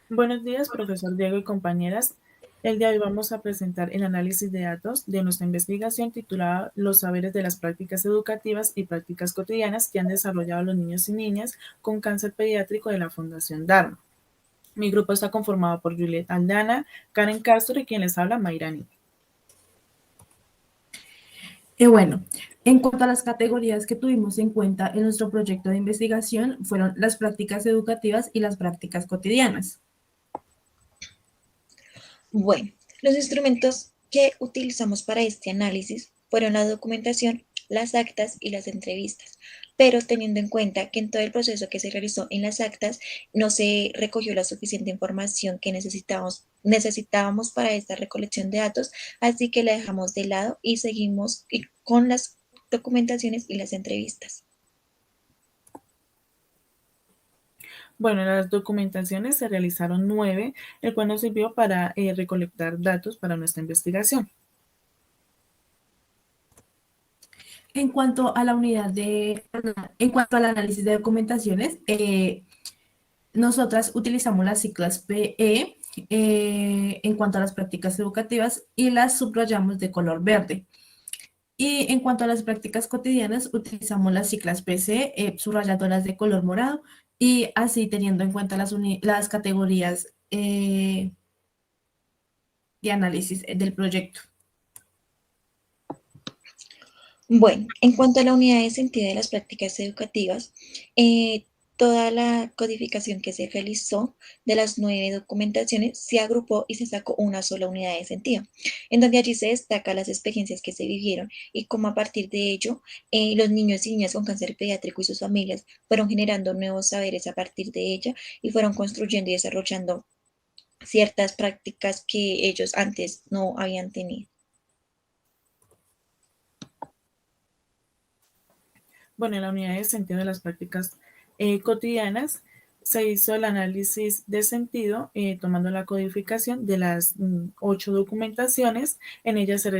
Buenos días, profesor Diego y compañeras. El día de hoy vamos a presentar el análisis de datos de nuestra investigación titulada Los saberes de las prácticas educativas y prácticas cotidianas que han desarrollado los niños y niñas con cáncer pediátrico de la Fundación Dharma. Mi grupo está conformado por Juliet Aldana, Karen Castro y quien les habla, Mayrani. Bueno, en cuanto a las categorías que tuvimos en cuenta en nuestro proyecto de investigación, fueron las prácticas educativas y las prácticas cotidianas. Bueno, los instrumentos que utilizamos para este análisis fueron la documentación, las actas y las entrevistas, pero teniendo en cuenta que en todo el proceso que se realizó en las actas no se recogió la suficiente información que necesitábamos para esta recolección de datos, así que la dejamos de lado y seguimos con las documentaciones y las entrevistas. Bueno, las documentaciones se realizaron 9, el cual nos sirvió para recolectar datos para nuestra investigación. En cuanto a la unidad en cuanto al análisis de documentaciones, nosotras utilizamos las siglas PE en cuanto a las prácticas educativas y las subrayamos de color verde. Y en cuanto a las prácticas cotidianas, utilizamos las siglas PC, subrayadoras de color morado, y así teniendo en cuenta las categorías de análisis del proyecto. Bueno, en cuanto a la unidad de sentido de las prácticas educativas, toda la codificación que se realizó de las 9 documentaciones se agrupó y se sacó una sola unidad de sentido, en donde allí se destaca las experiencias que se vivieron y cómo a partir de ello los niños y niñas con cáncer pediátrico y sus familias fueron generando nuevos saberes a partir de ella y fueron construyendo y desarrollando ciertas prácticas que ellos antes no habían tenido. Bueno, en la unidad de sentido de las prácticas cotidianas se hizo el análisis de sentido tomando la codificación de las 8 documentaciones. En ella se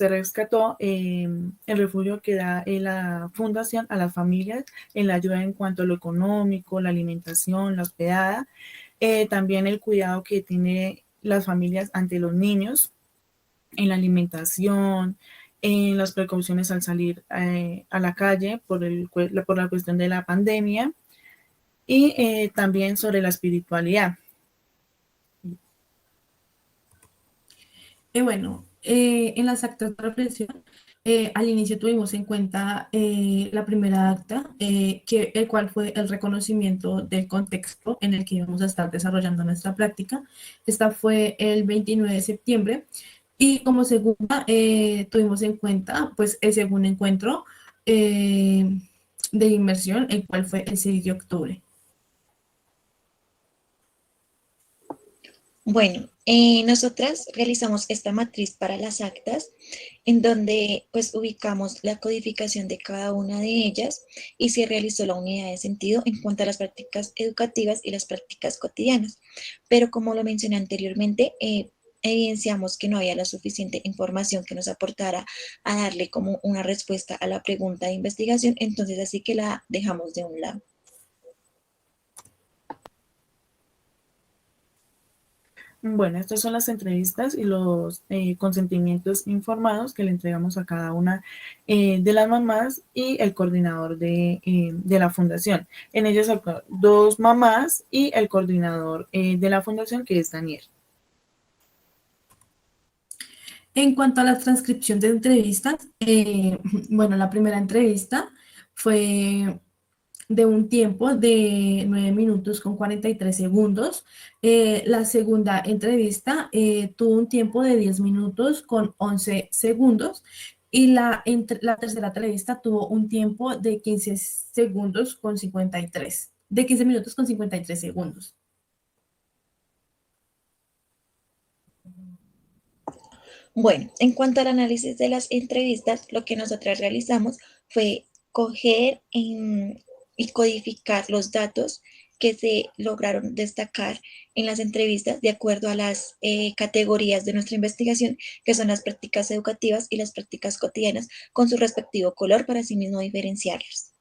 rescató el refugio que da la fundación a las familias en la ayuda en cuanto a lo económico, la alimentación, la hospedada, también el cuidado que tiene las familias ante los niños en la alimentación, en las precauciones al salir a la calle por la cuestión de la pandemia y también sobre la espiritualidad. En las actas de reflexión, al inicio tuvimos en cuenta la primera acta, el cual fue el reconocimiento del contexto en el que íbamos a estar desarrollando nuestra práctica. Esta fue el 29 de septiembre. Y como segunda, tuvimos en cuenta pues el segundo encuentro de inmersión, el cual fue el 6 de octubre. Bueno, nosotras realizamos esta matriz para las actas, en donde pues ubicamos la codificación de cada una de ellas y se realizó la unidad de sentido en cuanto a las prácticas educativas y las prácticas cotidianas. Pero como lo mencioné anteriormente, evidenciamos que no había la suficiente información que nos aportara a darle como una respuesta a la pregunta de investigación, entonces así que la dejamos de un lado. Bueno, estas son las entrevistas y los consentimientos informados que le entregamos a cada una de las mamás y el coordinador de la fundación. En ellas hay 2 mamás y el coordinador de la fundación, que es Daniel. En cuanto a la transcripción de entrevistas, bueno, la primera entrevista fue de un tiempo de 9 minutos con 43 segundos. La segunda entrevista tuvo un tiempo de 10 minutos con 11 segundos. Y la tercera entrevista tuvo un tiempo de 15 segundos con 53, de 15 minutos con 53 segundos. Bueno, en cuanto al análisis de las entrevistas, lo que nosotras realizamos fue coger y codificar los datos que se lograron destacar en las entrevistas de acuerdo a las categorías de nuestra investigación, que son las prácticas educativas y las prácticas cotidianas, con su respectivo color para así mismo diferenciarlas.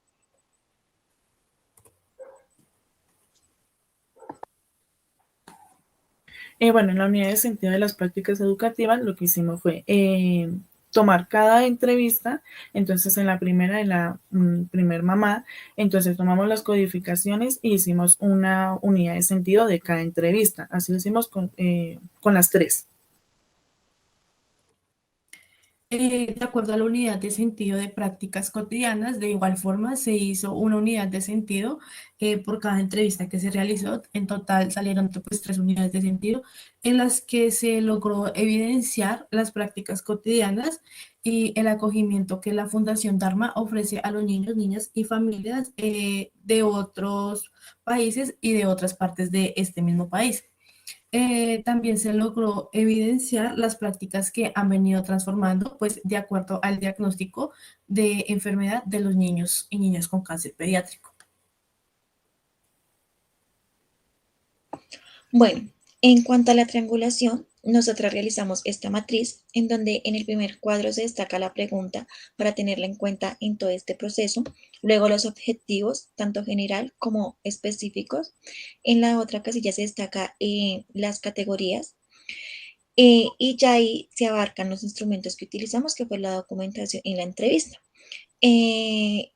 Bueno, en la unidad de sentido de las prácticas educativas lo que hicimos fue tomar cada entrevista, entonces en la primera, en la primer mamá, entonces tomamos las codificaciones y hicimos una unidad de sentido de cada entrevista, así lo hicimos con las tres. De acuerdo a la unidad de sentido de prácticas cotidianas, de igual forma se hizo una unidad de sentido por cada entrevista que se realizó. En total salieron pues 3 unidades de sentido en las que se logró evidenciar las prácticas cotidianas y el acogimiento que la Fundación Dharma ofrece a los niños, niñas y familias de otros países y de otras partes de este mismo país. También se logró evidenciar las prácticas que han venido transformando, pues de acuerdo al diagnóstico de enfermedad de los niños y niñas con cáncer pediátrico. Bueno, en cuanto a la triangulación, nosotros realizamos esta matriz en donde en el primer cuadro se destaca la pregunta para tenerla en cuenta en todo este proceso, luego los objetivos, tanto general como específicos. En la otra casilla se destaca las categorías y ya ahí se abarcan los instrumentos que utilizamos, que fue la documentación y la entrevista.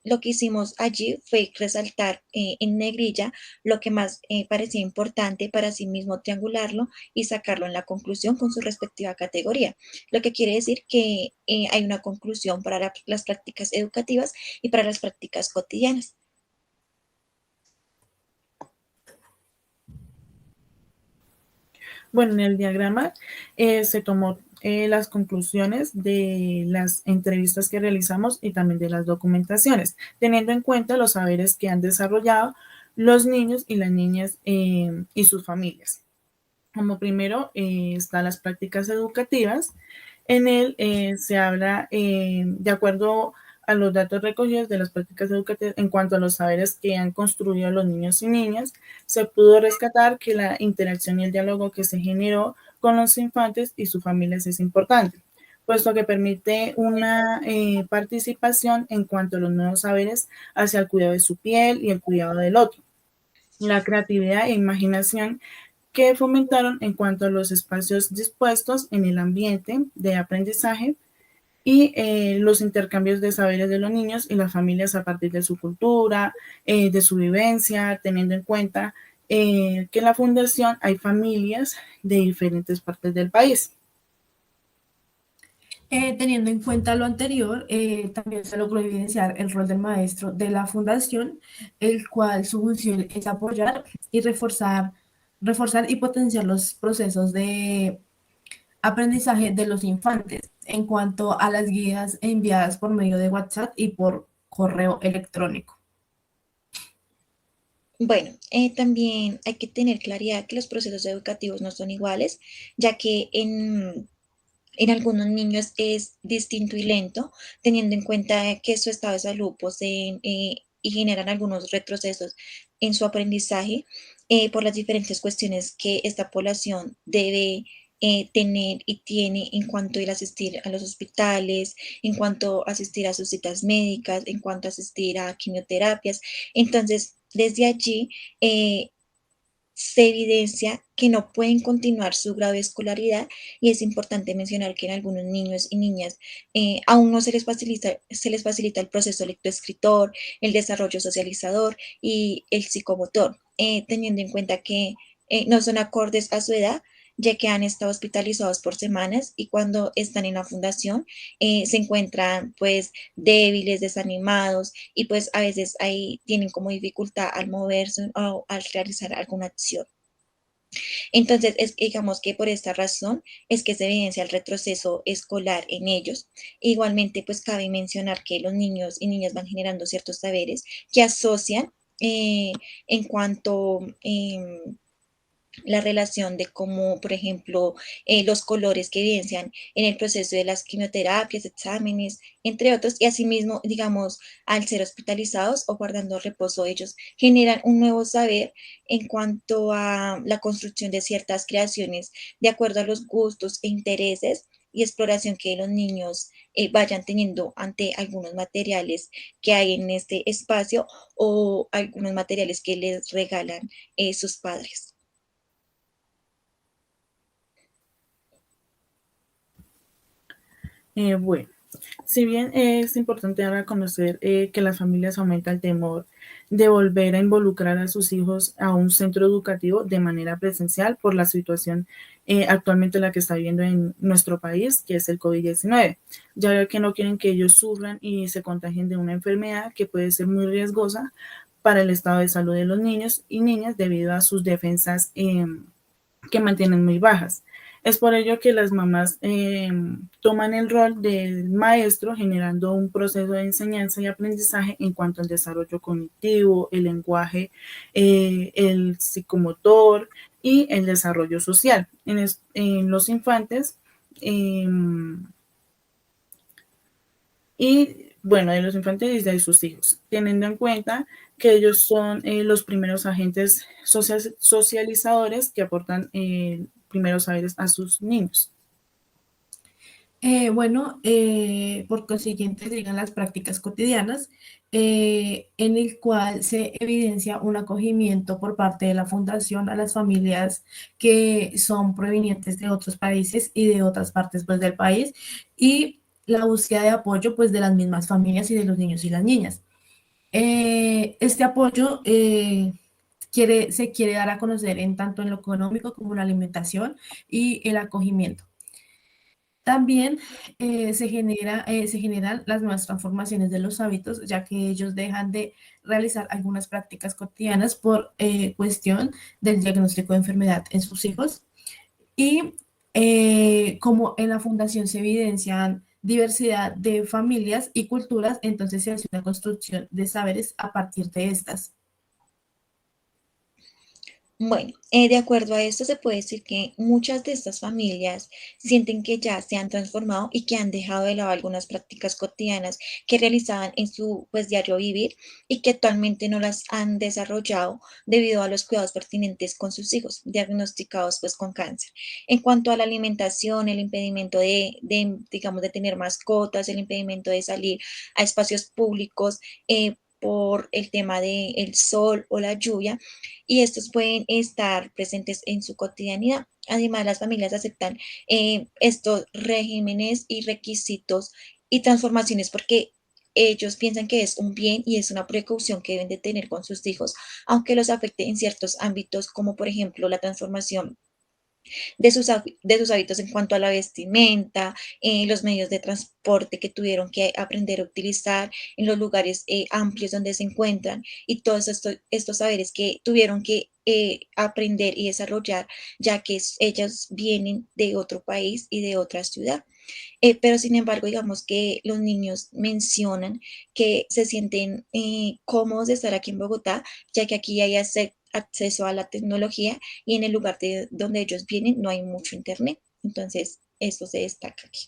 Lo que hicimos allí fue resaltar en negrilla lo que más parecía importante para sí mismo triangularlo y sacarlo en la conclusión con su respectiva categoría. Lo que quiere decir que hay una conclusión para las prácticas educativas y para las prácticas cotidianas. Bueno, en el diagrama se tomó las conclusiones de las entrevistas que realizamos y también de las documentaciones, teniendo en cuenta los saberes que han desarrollado los niños y las niñas y sus familias. Como primero están las prácticas educativas. En él se habla de acuerdo a los datos recogidos de las prácticas educativas en cuanto a los saberes que han construido los niños y niñas. Se pudo rescatar que la interacción y el diálogo que se generó con los infantes y sus familias es importante, puesto que permite una participación en cuanto a los nuevos saberes hacia el cuidado de su piel y el cuidado del otro. La creatividad e imaginación que fomentaron en cuanto a los espacios dispuestos en el ambiente de aprendizaje y los intercambios de saberes de los niños y las familias a partir de su cultura, de su vivencia, teniendo en cuenta que en la fundación hay familias de diferentes partes del país. Teniendo en cuenta lo anterior, también se logró evidenciar el rol del maestro de la fundación, el cual su función es apoyar y reforzar y potenciar los procesos de aprendizaje de los infantes en cuanto a las guías enviadas por medio de WhatsApp y por correo electrónico. Bueno, también hay que tener claridad que los procesos educativos no son iguales, ya que en algunos niños es distinto y lento, teniendo en cuenta que su estado de salud poseen y generan algunos retrocesos en su aprendizaje por las diferentes cuestiones que esta población debe tener y tiene en cuanto a ir a asistir a los hospitales, en cuanto a asistir a sus citas médicas, en cuanto a asistir a quimioterapias. Entonces, desde allí, se evidencia que no pueden continuar su grado de escolaridad y es importante mencionar que en algunos niños y niñas aún no se les facilita el proceso lectoescritor, el desarrollo socializador y el psicomotor, teniendo en cuenta que no son acordes a su edad, ya que han estado hospitalizados por semanas y cuando están en la fundación se encuentran pues débiles, desanimados y pues a veces ahí tienen como dificultad al moverse o al realizar alguna acción. Entonces, digamos que por esta razón es que se evidencia el retroceso escolar en ellos. Igualmente, pues cabe mencionar que los niños y niñas van generando ciertos saberes que asocian en cuanto la relación de cómo, por ejemplo, los colores que evidencian en el proceso de las quimioterapias, exámenes, entre otros, y asimismo, digamos, al ser hospitalizados o guardando reposo, ellos generan un nuevo saber en cuanto a la construcción de ciertas creaciones de acuerdo a los gustos e intereses y exploración que los niños vayan teniendo ante algunos materiales que hay en este espacio o algunos materiales que les regalan sus padres. Bueno, si bien es importante dar a conocer que las familias aumentan el temor de volver a involucrar a sus hijos a un centro educativo de manera presencial por la situación actualmente la que está viviendo en nuestro país, que es el COVID-19, ya que no quieren que ellos sufran y se contagien de una enfermedad que puede ser muy riesgosa para el estado de salud de los niños y niñas debido a sus defensas que mantienen muy bajas. Es por ello que las mamás toman el rol del maestro generando un proceso de enseñanza y aprendizaje en cuanto al desarrollo cognitivo, el lenguaje, el psicomotor y el desarrollo social. En los infantes eh, y bueno, de los infantes y de sus hijos, teniendo en cuenta que ellos son los primeros agentes socializadores que aportan primeros saberes a sus niños. Por consiguiente, llegan las prácticas cotidianas, en el cual se evidencia un acogimiento por parte de la Fundación a las familias que son provenientes de otros países y de otras partes pues, del país, y la búsqueda de apoyo pues, de las mismas familias y de los niños y las niñas. Este apoyo se quiere dar a conocer en tanto en lo económico como en la alimentación y el acogimiento. También se generan las nuevas transformaciones de los hábitos, ya que ellos dejan de realizar algunas prácticas cotidianas por cuestión del diagnóstico de enfermedad en sus hijos. Y como en la fundación se evidencian diversidad de familias y culturas, entonces se hace una construcción de saberes a partir de estas. Bueno, de acuerdo a esto se puede decir que muchas de estas familias sienten que ya se han transformado y que han dejado de lado algunas prácticas cotidianas que realizaban en su pues, diario vivir y que actualmente no las han desarrollado debido a los cuidados pertinentes con sus hijos diagnosticados pues con cáncer. En cuanto a la alimentación, el impedimento digamos, de tener mascotas, el impedimento de salir a espacios públicos, por el tema del sol o la lluvia, y estos pueden estar presentes en su cotidianidad. Además, las familias aceptan estos regímenes y requisitos y transformaciones porque ellos piensan que es un bien y es una precaución que deben de tener con sus hijos, aunque los afecte en ciertos ámbitos, como por ejemplo la transformación de sus hábitos en cuanto a la vestimenta, los medios de transporte que tuvieron que aprender a utilizar en los lugares amplios donde se encuentran y todos estos saberes que tuvieron que aprender y desarrollar, ya que ellos vienen de otro país y de otra ciudad. Pero sin embargo, digamos que los niños mencionan que se sienten cómodos de estar aquí en Bogotá, ya que aquí hay acceso a la tecnología y en el lugar de donde ellos vienen no hay mucho internet. Entonces, esto se destaca aquí.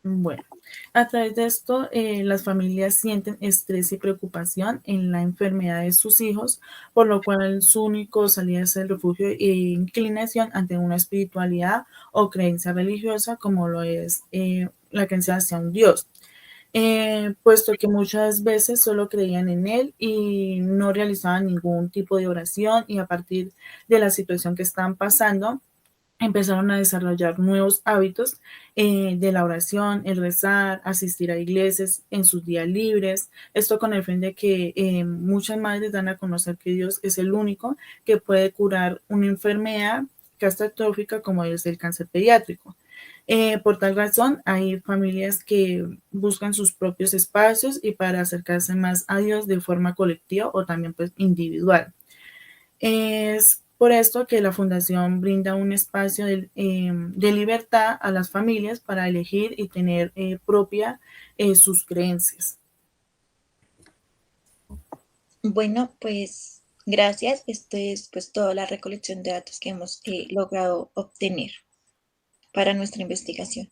Bueno, a través de esto, las familias sienten estrés y preocupación en la enfermedad de sus hijos, por lo cual su único salida es el refugio e inclinación ante una espiritualidad o creencia religiosa, como lo es la creencia hacia un Dios, puesto que muchas veces solo creían en él y no realizaban ningún tipo de oración y a partir de la situación que están pasando, empezaron a desarrollar nuevos hábitos de la oración, el rezar, asistir a iglesias en sus días libres. Esto con el fin de que muchas madres dan a conocer que Dios es el único que puede curar una enfermedad catastrófica como es el cáncer pediátrico. Por tal razón, hay familias que buscan sus propios espacios y para acercarse más a Dios de forma colectiva o también pues individual. Es por esto que la Fundación brinda un espacio de libertad a las familias para elegir y tener propia sus creencias. Bueno, pues gracias. Esto es pues toda la recolección de datos que hemos logrado obtener para nuestra investigación.